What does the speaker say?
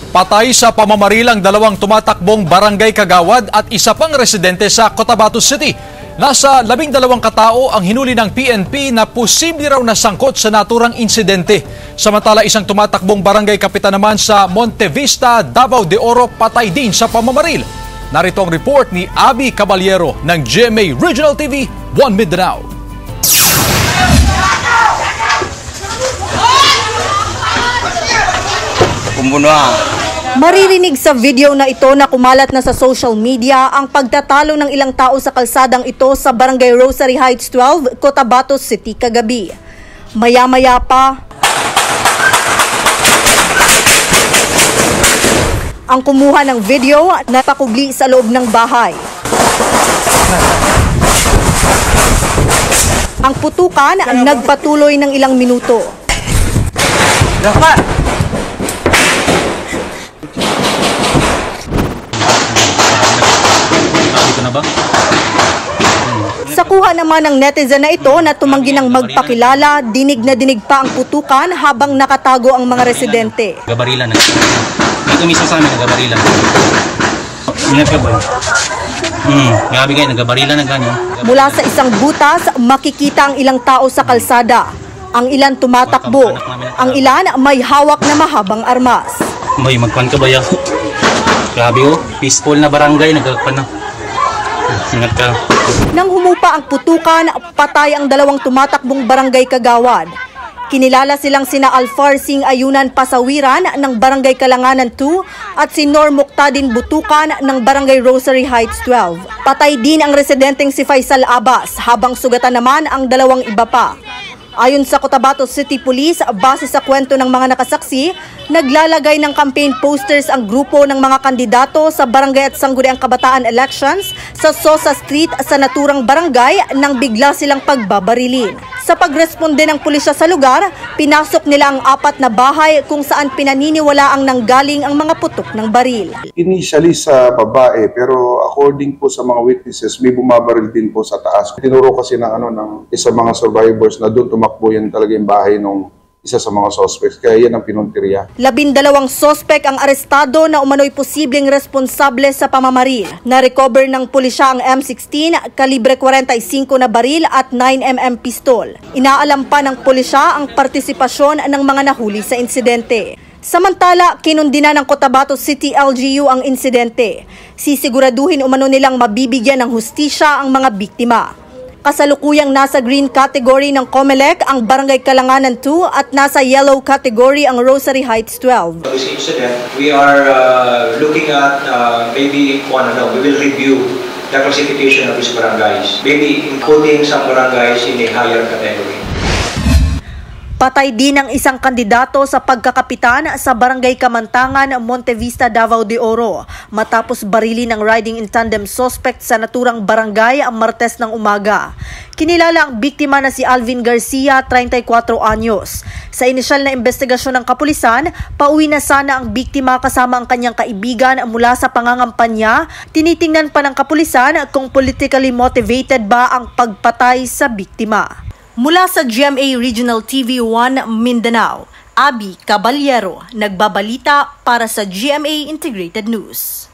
Patay sa pamamarilang dalawang tumatakbong barangay kagawad at isa pang residente sa Cotabato City. Nasa 12 katao ang hinuli ng PNP na posible raw nasangkot sa naturang insidente. Samantala isang tumatakbong barangay kapitan naman sa Monte Vista, Davao de Oro patay din sa pamamaril. Narito ang report ni Abby Caballero ng GMA Regional TV 1 Mindanao. Maririnig sa video na ito na kumalat na sa social media ang pagtatalo ng ilang tao sa kalsadang ito sa Barangay Rosary Heights 12, Cotabato City kagabi. Maya-maya pa, ang kumuha ng video na pakubli sa loob ng bahay. Ang putukan nagpatuloy ng ilang minuto. Sa kuha naman ng netizen na ito na tumanggi ng magpakilala, dinig na dinig pa ang putukan habang nakatago ang mga residente. Nagabarilan na. Ito mismo sa amin, nagabarilan. Ingat ka ba? Grabe kayo, nagabarilan na ganyan. Mula sa isang butas, makikita ang ilang tao sa kalsada. Ang ilan tumatakbo, ang ilan may hawak na mahabang armas. May magpan ka ba ya? Grabe oh, peaceful na barangay, nagagpan na. Ingat ka. Nang humupa ang putukan, patay ang dalawang tumatakbong barangay kagawad. Kinilala silang sina Alfar Singh Ayunan Pasawiran ng Barangay Kalanganan 2 at si Nor Muktadin Butukan ng Barangay Rosary Heights 12. Patay din ang residenteng si Faisal Abbas habang sugatan naman ang dalawang iba pa. Ayon sa Cotabato City Police, base sa kwento ng mga nakasaksi, naglalagay ng campaign posters ang grupo ng mga kandidato sa barangay at sangguniang kabataan elections sa Sosa Street sa naturang barangay nang bigla silang pagbabarilin. Sa pagresponde ng pulisya sa lugar, pinasok nila ang 4 na bahay kung saan pinaniniwala ang nanggaling ang mga putok ng baril. Initially sa babae, pero according po sa mga witnesses, may bumabaril din po sa taas. Tinuro kasi ng isa mga survivors na doon tumakbo yan talaga yung bahay ng isa sa mga suspects, kaya yan ang pinuntirya. 12 sospek ang arestado na umano'y posibleng responsable sa pamamaril. Na-recover ng pulisya ang M16, kalibre 45 na baril at 9mm pistol. Inaalam pa ng pulisya ang partisipasyon ng mga nahuli sa insidente. Samantala, kinundina ng Cotabato City LGU ang insidente. Sisiguraduhin umano nilang mabibigyan ng hustisya ang mga biktima. Kasalukuyang nasa green category ng COMELEC ang Barangay Kalanganan 2 at nasa yellow category ang Rosary Heights 12. This incident, we are looking at we will review the classification of these barangays, maybe putting some barangays in a higher category. Patay din ang isang kandidato sa pagkakapitan sa Barangay Kamantangan, Monte Vista, Davao de Oro matapos barilin ng riding in tandem suspect sa naturang barangay ang Martes ng umaga. Kinilala ang biktima na si Alvin Garcia, 34 anyos. Sa inisyal na investigasyon ng kapulisan, pauwi na sana ang biktima kasama ang kanyang kaibigan mula sa pangangampanya. Tinitingnan pa ng kapulisan kung politically motivated ba ang pagpatay sa biktima. Mula sa GMA Regional TV 1 Mindanao, Abby Caballero, nagbabalita para sa GMA Integrated News.